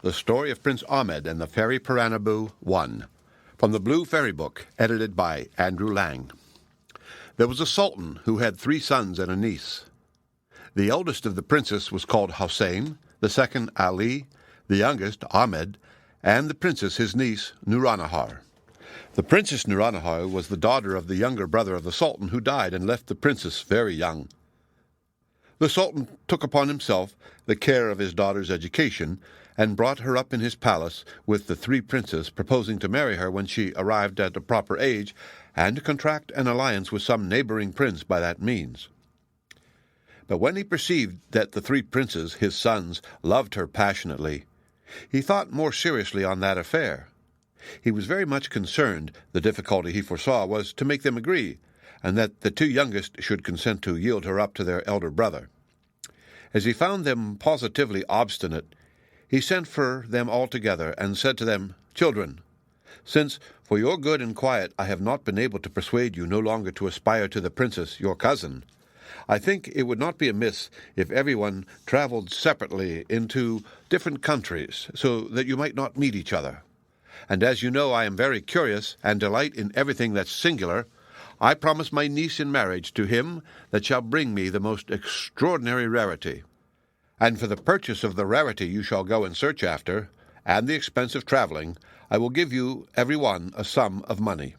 The Story of Prince Ahmed and the Fairy Paribanou 1. From the Blue Fairy Book, edited by Andrew Lang. There was a sultan who had 3 sons and a niece. The eldest of the princes was called Hussein, the second Ali, the youngest Ahmed, and the princess his niece Nuranahar. The princess Nuranahar was the daughter of the younger brother of the sultan, who died and left the princess very young. The sultan took upon himself the care of his daughter's education, and brought her up in his palace with the 3 princes, proposing to marry her when she arrived at a proper age, and to contract an alliance with some neighboring prince by that means. But when he perceived that the 3 princes, his sons, loved her passionately, he thought more seriously on that affair. He was very much concerned. The difficulty he foresaw was to make them agree, and that the 2 youngest should consent to yield her up to their elder brother. As he found them positively obstinate, he sent for them all together, and said to them, "Children, since for your good and quiet I have not been able to persuade you no longer to aspire to the princess, your cousin, I think it would not be amiss if everyone traveled separately into different countries, so that you might not meet each other. And as you know I am very curious, and delight in everything that's singular, I promise my niece in marriage to him that shall bring me the most extraordinary rarity. And for the purchase of the rarity you shall go in search after, and the expense of traveling, I will give you every one a sum of money."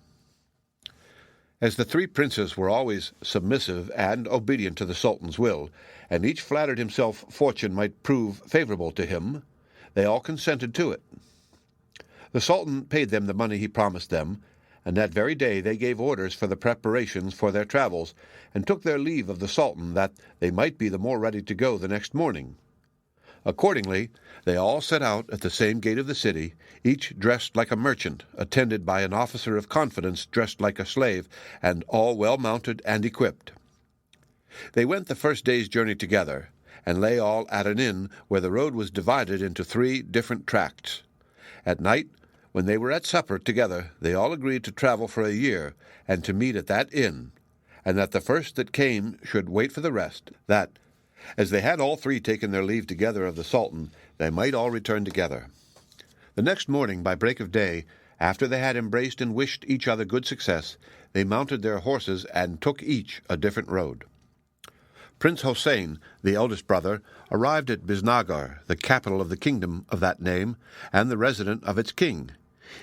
As the 3 princes were always submissive and obedient to the sultan's will, and each flattered himself fortune might prove favorable to him, they all consented to it. The sultan paid them the money he promised them, and that very day they gave orders for the preparations for their travels, and took their leave of the sultan, that they might be the more ready to go the next morning. Accordingly, they all set out at the same gate of the city, each dressed like a merchant, attended by an officer of confidence dressed like a slave, and all well mounted and equipped. They went the first day's journey together, and lay all at an inn where the road was divided into 3 different tracts. At night, when they were at supper together, they all agreed to travel for a year, and to meet at that inn, and that the first that came should wait for the rest, that, as they had all 3 taken their leave together of the sultan, they might all return together. The next morning, by break of day, after they had embraced and wished each other good success, they mounted their horses and took each a different road. Prince Hussein, the eldest brother, arrived at Biznagar, the capital of the kingdom of that name, and the resident of its king.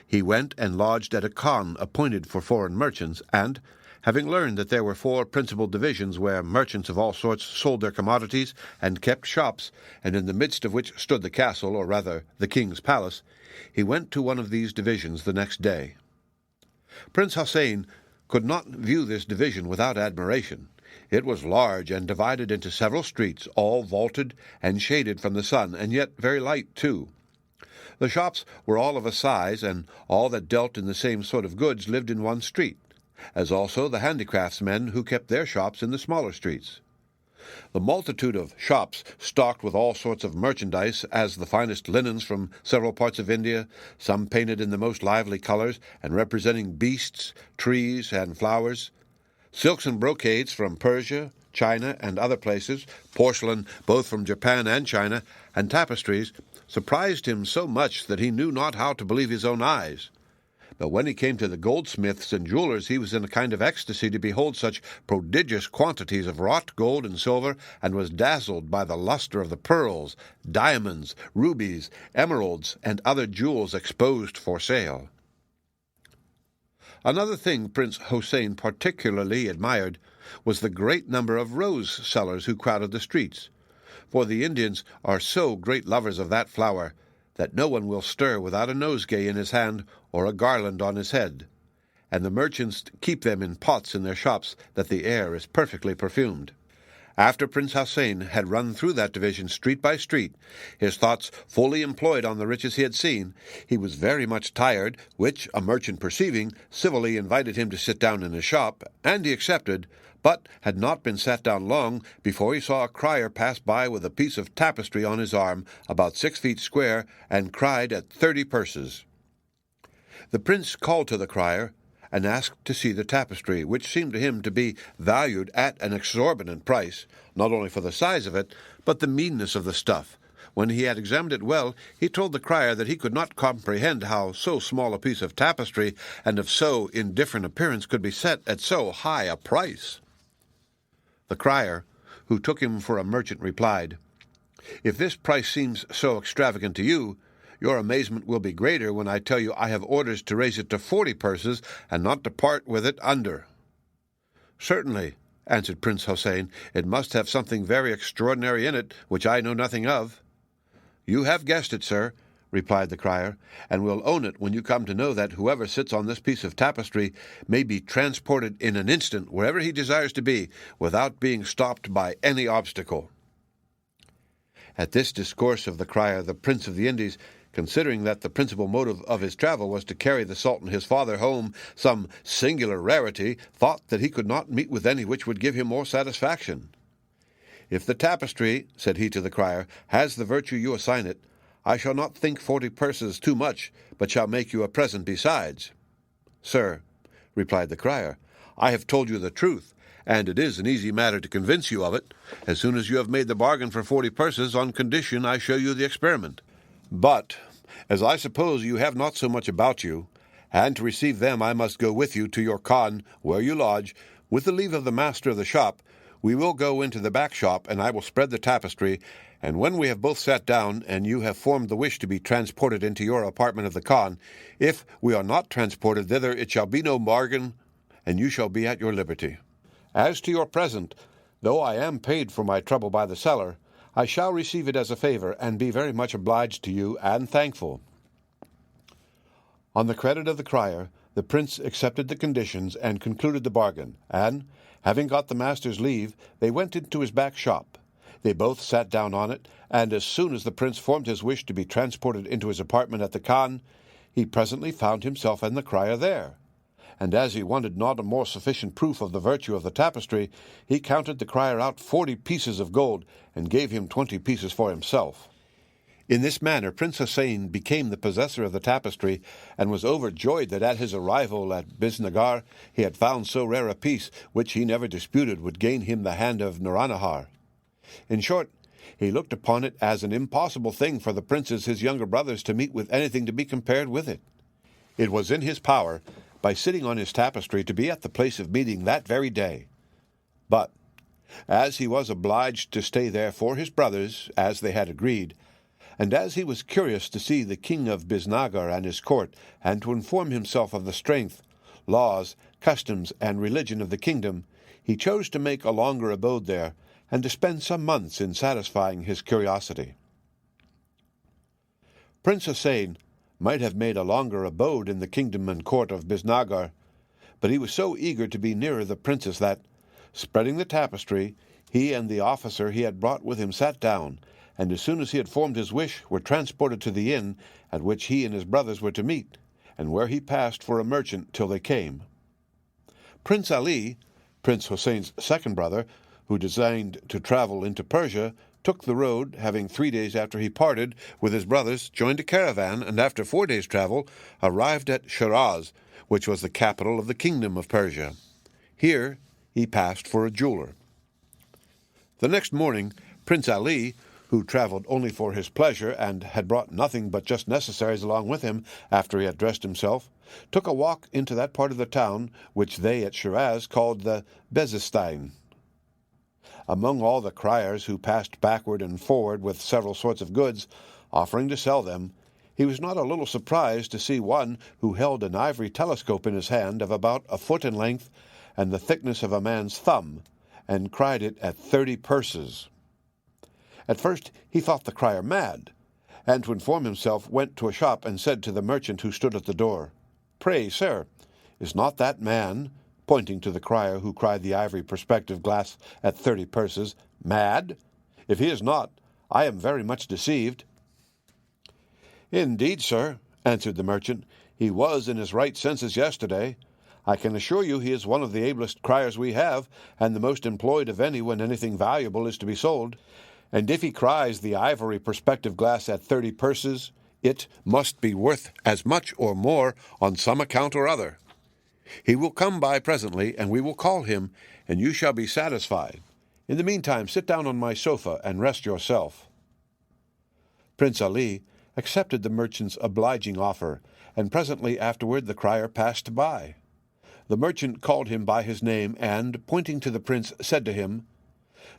He went and lodged at a khan appointed for foreign merchants, and, having learned that there were 4 principal divisions where merchants of all sorts sold their commodities and kept shops, and in the midst of which stood the castle, or rather the king's palace, he went to one of these divisions the next day. Prince Hussein could not view this division without admiration. It was large and divided into several streets, all vaulted and shaded from the sun, and yet very light too. The shops were all of a size, and all that dealt in the same sort of goods lived in one street, as also the handicraftsmen who kept their shops in the smaller streets. The multitude of shops stocked with all sorts of merchandise, as the finest linens from several parts of India, some painted in the most lively colors, and representing beasts, trees, and flowers, silks and brocades from Persia, China, and other places, porcelain both from Japan and China, and tapestries, surprised him so much that he knew not how to believe his own eyes. But when he came to the goldsmiths and jewelers, he was in a kind of ecstasy to behold such prodigious quantities of wrought gold and silver, and was dazzled by the luster of the pearls, diamonds, rubies, emeralds, and other jewels exposed for sale. Another thing Prince Hussein particularly admired was the great number of rose sellers who crowded the streets, for the Indians are so great lovers of that flower that no one will stir without a nosegay in his hand or a garland on his head, and the merchants keep them in pots in their shops, that the air is perfectly perfumed. After Prince Hussein had run through that division street by street, his thoughts fully employed on the riches he had seen, he was very much tired, which a merchant perceiving, civilly invited him to sit down in his shop, and he accepted, but had not been sat down long before he saw a crier pass by with a piece of tapestry on his arm, about 6 feet square, and cried at 30 purses. The prince called to the crier, and asked to see the tapestry, which seemed to him to be valued at an exorbitant price, not only for the size of it, but the meanness of the stuff, When he had examined it well, he told the crier that he could not comprehend how so small a piece of tapestry and of so indifferent appearance could be set at so high a price. The crier, who took him for a merchant, replied, "If this price seems so extravagant to you, your amazement will be greater when I tell you I have orders to raise it to 40 purses and not to part with it under." "Certainly," answered Prince Hussein, "it must have something very extraordinary in it, which I know nothing of." "You have guessed it, sir," replied the crier, "and will own it when you come to know that whoever sits on this piece of tapestry may be transported in an instant wherever he desires to be, without being stopped by any obstacle." At this discourse of the crier, the Prince of the Indies, considering that the principal motive of his travel was to carry the Sultan his father home some singular rarity, thought that he could not meet with any which would give him more satisfaction. "If the tapestry," said he to the crier, "has the virtue you assign it, I shall not think 40 purses too much, but shall make you a present besides." "Sir," replied the crier, "I have told you the truth, and it is an easy matter to convince you of it, as soon as you have made the bargain for 40 purses, on condition I show you the experiment. But, as I suppose you have not so much about you, and to receive them I must go with you to your khan, where you lodge, with the leave of the master of the shop, we will go into the back shop, and I will spread the tapestry, and when we have both sat down, and you have formed the wish to be transported into your apartment of the khan, if we are not transported thither, it shall be no bargain, and you shall be at your liberty. As to your present, though I am paid for my trouble by the seller, I shall receive it as a favor, and be very much obliged to you, and thankful." On the credit of the crier, the prince accepted the conditions and concluded the bargain, and, having got the master's leave, they went into his back shop. They both sat down on it, and as soon as the prince formed his wish to be transported into his apartment at the khan, he presently found himself and the crier there. And as he wanted not a more sufficient proof of the virtue of the tapestry, he counted the crier out 40 pieces of gold, and gave him 20 pieces for himself. In this manner Prince Hussein became the possessor of the tapestry, and was overjoyed that at his arrival at Biznagar he had found so rare a piece, which he never disputed would gain him the hand of Nuranahar. In short, he looked upon it as an impossible thing for the princes his younger brothers to meet with anything to be compared with it. It was in his power, by sitting on his tapestry, to be at the place of meeting that very day. But, as he was obliged to stay there for his brothers, as they had agreed, and as he was curious to see the king of Biznagar and his court, and to inform himself of the strength, laws, customs, and religion of the kingdom, he chose to make a longer abode there, and to spend some months in satisfying his curiosity. Prince Hussein might have made a longer abode in the kingdom and court of Biznagar, but he was so eager to be nearer the princess that, spreading the tapestry, he and the officer he had brought with him sat down, and as soon as he had formed his wish, were transported to the inn at which he and his brothers were to meet, and where he passed for a merchant till they came. Prince Ali, Prince Hussein's second brother, who designed to travel into Persia, took the road, having 3 days after he parted with his brothers, joined a caravan, and after 4 days' travel arrived at Shiraz, which was the capital of the kingdom of Persia. Here he passed for a jeweler. The next morning, Prince Ali, who traveled only for his pleasure, and had brought nothing but just necessaries along with him after he had dressed himself, took a walk into that part of the town which they at Shiraz called the Bezestein. Among all the criers who passed backward and forward with several sorts of goods, offering to sell them, he was not a little surprised to see one who held an ivory telescope in his hand of about a foot in length and the thickness of a man's thumb, and cried it at 30 purses. At first he thought the crier mad, and to inform himself went to a shop and said to the merchant who stood at the door, "Pray, sir, is not that man," pointing to the crier who cried the ivory perspective glass at 30 purses, "mad? If he is not, I am very much deceived." "Indeed, sir," answered the merchant, "he was in his right senses yesterday. I can assure you he is one of the ablest criers we have, and the most employed of any when anything valuable is to be sold. And if he cries the ivory perspective glass at 30 purses, it must be worth as much or more on some account or other. He will come by presently, and we will call him, and you shall be satisfied. In the meantime, sit down on my sofa and rest yourself." Prince Ali accepted the merchant's obliging offer, and presently afterward the crier passed by. The merchant called him by his name, and, pointing to the prince, said to him,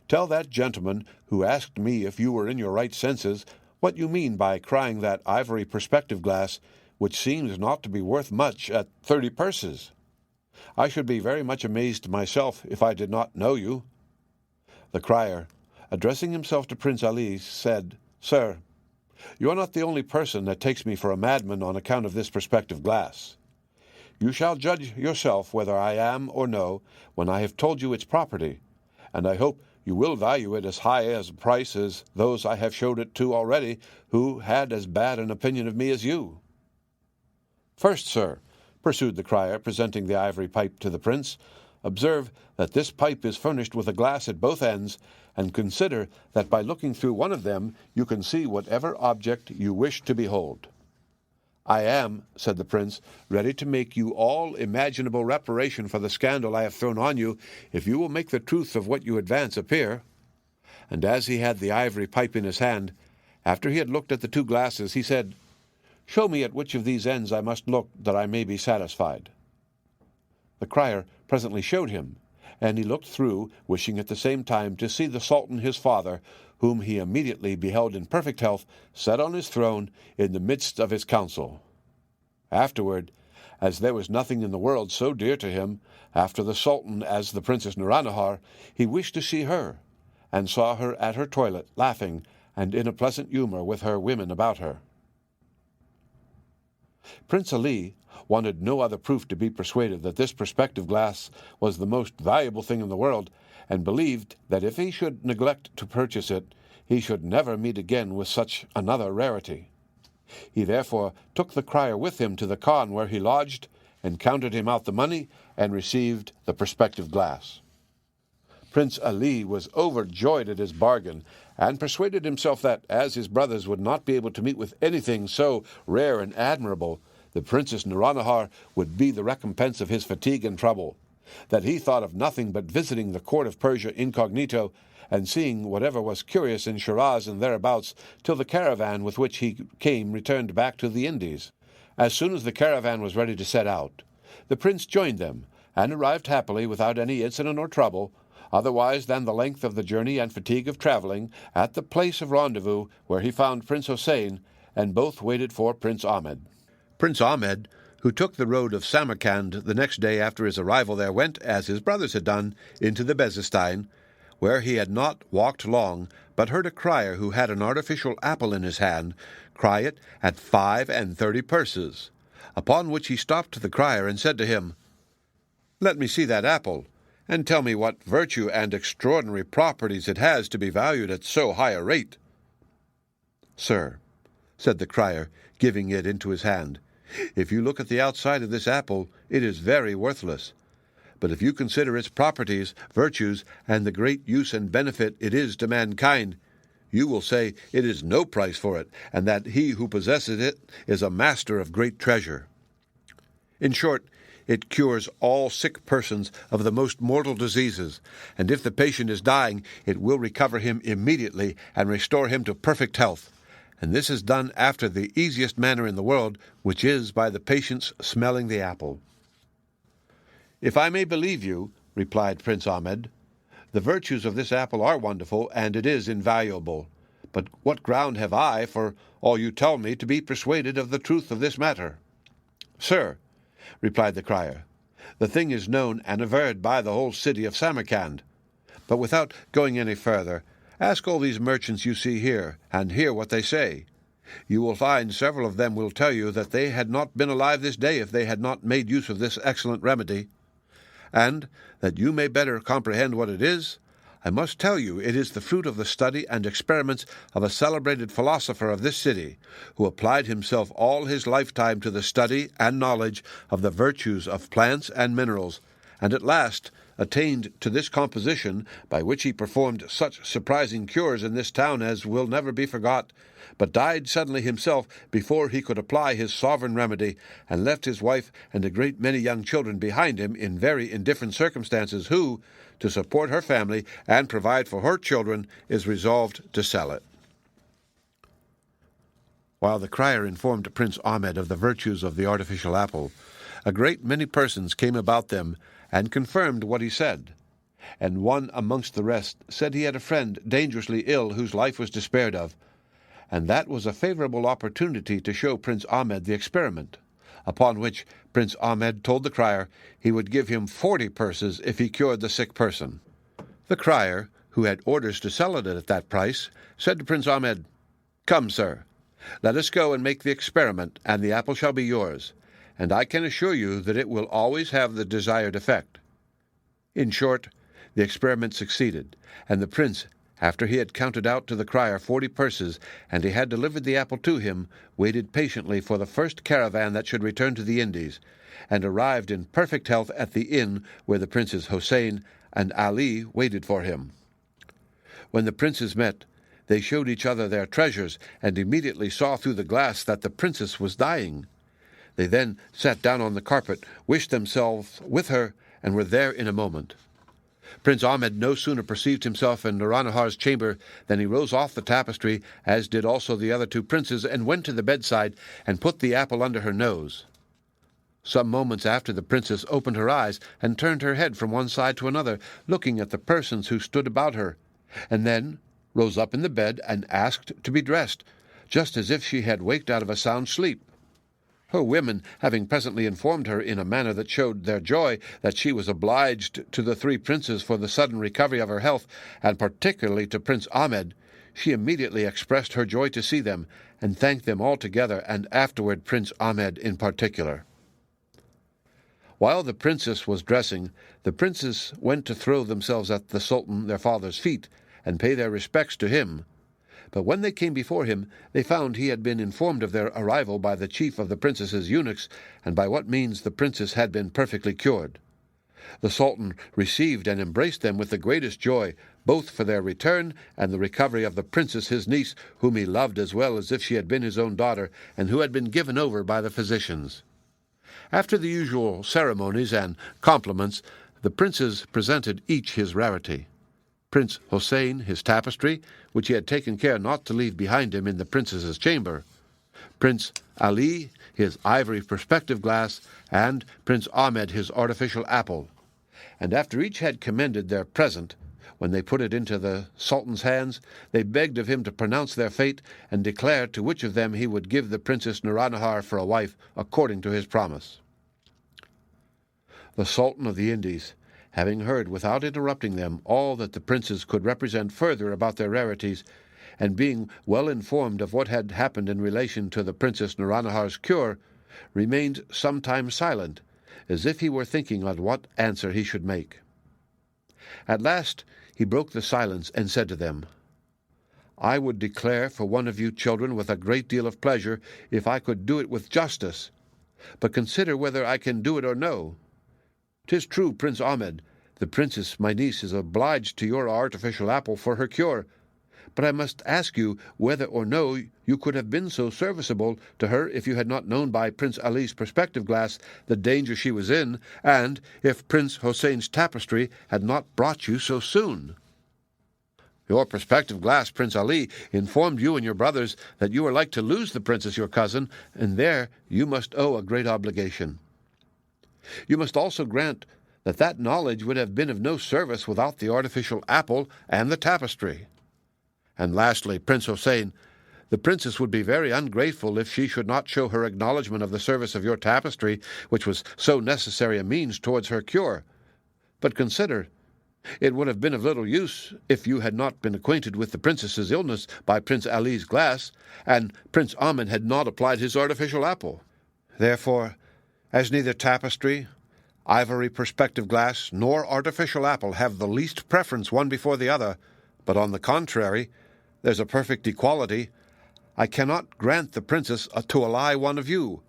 "Tell that gentleman who asked me if you were in your right senses what you mean by crying that ivory perspective glass, which seems not to be worth much, at 30 purses. I should be very much amazed myself if I did not know you." The crier, addressing himself to Prince Ali, said, "Sir, you are not the only person that takes me for a madman on account of this perspective glass. You shall judge yourself whether I am or no when I have told you its property, and I hope you will value it as high a price as those I have showed it to already, who had as bad an opinion of me as you." "First, sir," pursued the crier, presenting the ivory pipe to the prince, "observe that this pipe is furnished with a glass at both ends, and consider that by looking through one of them you can see whatever object you wish to behold." "I am," said the prince, "ready to make you all imaginable reparation for the scandal I have thrown on you, if you will make the truth of what you advance appear." And as he had the ivory pipe in his hand, after he had looked at the two glasses, he said, "Show me at which of these ends I must look, that I may be satisfied." The crier presently showed him, and he looked through, wishing at the same time to see the Sultan his father, whom he immediately beheld in perfect health, set on his throne in the midst of his council. Afterward, as there was nothing in the world so dear to him, after the Sultan, as the Princess Nuranihar, he wished to see her, and saw her at her toilet, laughing, and in a pleasant humour with her women about her. Prince Ali wanted no other proof to be persuaded that this perspective glass was the most valuable thing in the world, and believed that if he should neglect to purchase it, he should never meet again with such another rarity. He therefore took the crier with him to the khan where he lodged, and counted him out the money, and received the perspective glass. Prince Ali was overjoyed at his bargain, and persuaded himself that, as his brothers would not be able to meet with anything so rare and admirable, the Princess Nuranihar would be the recompense of his fatigue and trouble, that he thought of nothing but visiting the court of Persia incognito, and seeing whatever was curious in Shiraz and thereabouts, till the caravan with which he came returned back to the Indies. As soon as the caravan was ready to set out, the prince joined them, and arrived happily without any incident or trouble, otherwise than the length of the journey and fatigue of travelling, at the place of rendezvous, where he found Prince Hussein, and both waited for Prince Ahmed. Prince Ahmed, who took the road of Samarkand the next day after his arrival there, went, as his brothers had done, into the Bezestein, where he had not walked long, but heard a crier who had an artificial apple in his hand cry it at 35 purses, upon which he stopped the crier and said to him, "Let me see that apple, and tell me what virtue and extraordinary properties it has to be valued at so high a rate." "Sir," said the crier, giving it into his hand, "if you look at the outside of this apple, it is very worthless. But if you consider its properties, virtues, and the great use and benefit it is to mankind, you will say it is no price for it, and that he who possesses it is a master of great treasure. In short, it cures all sick persons of the most mortal diseases, and if the patient is dying, it will recover him immediately and restore him to perfect health. And this is done after the easiest manner in the world, which is by the patient's smelling the apple." "If I may believe you," replied Prince Ahmed, "the virtues of this apple are wonderful, and it is invaluable. But what ground have I, for all you tell me, to be persuaded of the truth of this matter?" "Sir," replied the crier, "the thing is known and averred by the whole city of Samarkand. But without going any further, ask all these merchants you see here, and hear what they say. You will find several of them will tell you that they had not been alive this day if they had not made use of this excellent remedy. And, that you may better comprehend what it is, I must tell you it is the fruit of the study and experiments of a celebrated philosopher of this city, who applied himself all his lifetime to the study and knowledge of the virtues of plants and minerals, and at last attained to this composition, by which he performed such surprising cures in this town as will never be forgot, but died suddenly himself before he could apply his sovereign remedy, and left his wife and a great many young children behind him in very indifferent circumstances, who, to support her family and provide for her children, is resolved to sell it." While the crier informed Prince Ahmed of the virtues of the artificial apple, a great many persons came about them and confirmed what he said. And one amongst the rest said he had a friend dangerously ill whose life was despaired of, and that was a favorable opportunity to show Prince Ahmed the experiment, upon which Prince Ahmed told the crier he would give him 40 purses if he cured the sick person. The crier, who had orders to sell it at that price, said to Prince Ahmed, "Come, sir, let us go and make the experiment, and the apple shall be yours, and I can assure you that it will always have the desired effect." In short, the experiment succeeded, and the prince, after he had counted out to the crier 40 purses, and he had delivered the apple to him, waited patiently for the first caravan that should return to the Indies, and arrived in perfect health at the inn where the Princes Hossein and Ali waited for him. When the princes met, they showed each other their treasures, and immediately saw through the glass that the princess was dying. They then sat down on the carpet, wished themselves with her, and were there in a moment. Prince Ahmed no sooner perceived himself in Naranahar's chamber than he rose off the tapestry, as did also the other two princes, and went to the bedside and put the apple under her nose. Some moments after, the princess opened her eyes and turned her head from one side to another, looking at the persons who stood about her, and then rose up in the bed and asked to be dressed, just as if she had waked out of a sound sleep. Her women, having presently informed her in a manner that showed their joy that she was obliged to the three princes for the sudden recovery of her health, and particularly to Prince Ahmed, she immediately expressed her joy to see them, and thanked them all together, and afterward Prince Ahmed in particular. While the princess was dressing, the princes went to throw themselves at the Sultan their father's feet, and pay their respects to him. But when they came before him, they found he had been informed of their arrival by the chief of the princess's eunuchs, and by what means the princess had been perfectly cured. The Sultan received and embraced them with the greatest joy, both for their return and the recovery of the princess his niece, whom he loved as well as if she had been his own daughter, and who had been given over by the physicians. After the usual ceremonies and compliments, the princes presented each his rarity. Prince Hossein his tapestry, which he had taken care not to leave behind him in the princess's chamber, Prince Ali his ivory perspective glass, and Prince Ahmed his artificial apple. And after each had commended their present, when they put it into the Sultan's hands, they begged of him to pronounce their fate, and declare to which of them he would give the Princess Nuranahar for a wife, according to his promise. The Sultan of the Indies, having heard without interrupting them all that the princes could represent further about their rarities, and being well informed of what had happened in relation to the Princess Nuranahar's cure, remained some time silent, as if he were thinking on what answer he should make. At last he broke the silence and said to them, "I would declare for one of you children with a great deal of pleasure, if I could do it with justice. But consider whether I can do it or no. 'Tis true, Prince Ahmed, the princess my niece is obliged to your artificial apple for her cure, but I must ask you whether or no you could have been so serviceable to her if you had not known by Prince Ali's perspective glass the danger she was in, and if Prince Hossein's tapestry had not brought you so soon. Your perspective glass, Prince Ali, informed you and your brothers that you were like to lose the princess your cousin, and there you must owe a great obligation. You must also grant that that knowledge would have been of no service without the artificial apple and the tapestry. And lastly, Prince Hossein, the princess would be very ungrateful if she should not show her acknowledgment of the service of your tapestry, which was so necessary a means towards her cure. But consider, it would have been of little use if you had not been acquainted with the princess's illness by Prince Ali's glass, and Prince Ahmed had not applied his artificial apple. Therefore, as neither tapestry, ivory perspective glass, nor artificial apple have the least preference one before the other, but on the contrary, there's a perfect equality, I cannot grant the princess to ally one of you.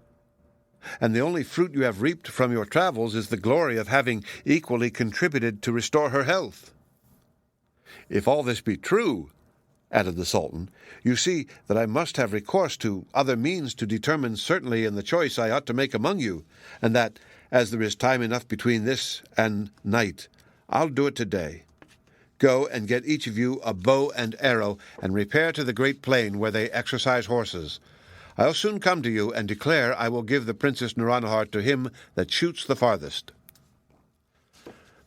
And the only fruit you have reaped from your travels is the glory of having equally contributed to restore her health. If all this be true, added the Sultan, you see that I must have recourse to other means to determine certainly in the choice I ought to make among you, and that, as there is time enough between this and night, I'll do it today. Go and get each of you a bow and arrow, and repair to the great plain where they exercise horses. I'll soon come to you and declare I will give the Princess Nuranahar to him that shoots the farthest."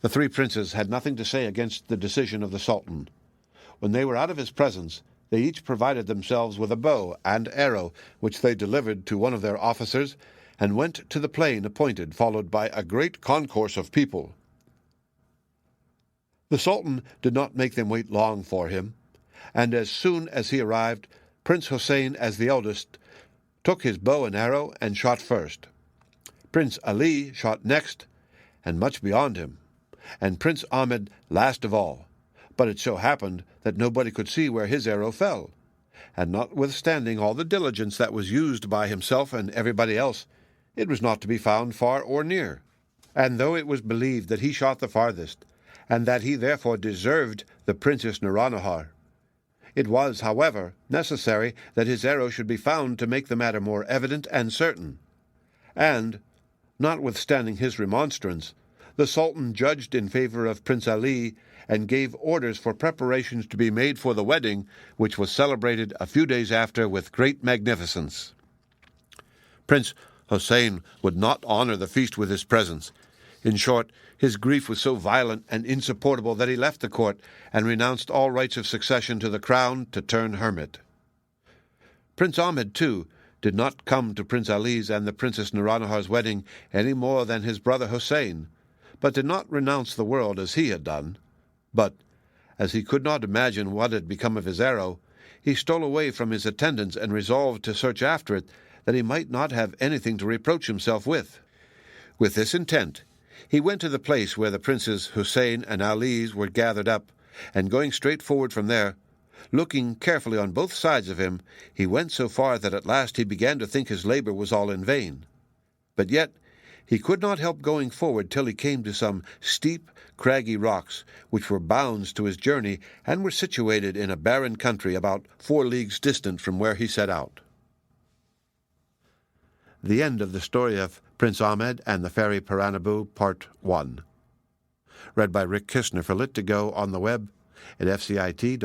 The three princes had nothing to say against the decision of the Sultan. When they were out of his presence, they each provided themselves with a bow and arrow, which they delivered to one of their officers, and went to the plain appointed, followed by a great concourse of people. The Sultan did not make them wait long for him, and as soon as he arrived, Prince Hussein, as the eldest, took his bow and arrow and shot first. Prince Ali shot next, and much beyond him, and Prince Ahmed last of all. But it so happened that nobody could see where his arrow fell, and notwithstanding all the diligence that was used by himself and everybody else, it was not to be found far or near. And though it was believed that he shot the farthest, and that he therefore deserved the Princess Nuranahar, it was, however, necessary that his arrow should be found to make the matter more evident and certain. And, notwithstanding his remonstrance, the Sultan judged in favor of Prince Ali and gave orders for preparations to be made for the wedding, which was celebrated a few days after with great magnificence. Prince Hussein would not honor the feast with his presence. In short, his grief was so violent and insupportable that he left the court and renounced all rights of succession to the crown to turn hermit. Prince Ahmed, too, did not come to Prince Ali's and the Princess Nuranahar's wedding any more than his brother Hussein, but did not renounce the world as he had done. But, as he could not imagine what had become of his arrow, he stole away from his attendants and resolved to search after it, that he might not have anything to reproach himself with. With this intent, he went to the place where the Princes Hussein and Ali were gathered up, and going straight forward from there, looking carefully on both sides of him, he went so far that at last he began to think his labor was all in vain. But yet he could not help going forward till he came to some steep, craggy rocks, which were bounds to his journey, and were situated in a barren country about 4 leagues distant from where he set out. The end of the story of Prince Ahmed and the Fairy Paribanou, Part 1. Read by Rick Kistner for Lit2Go on the web at fcit.usf.edu.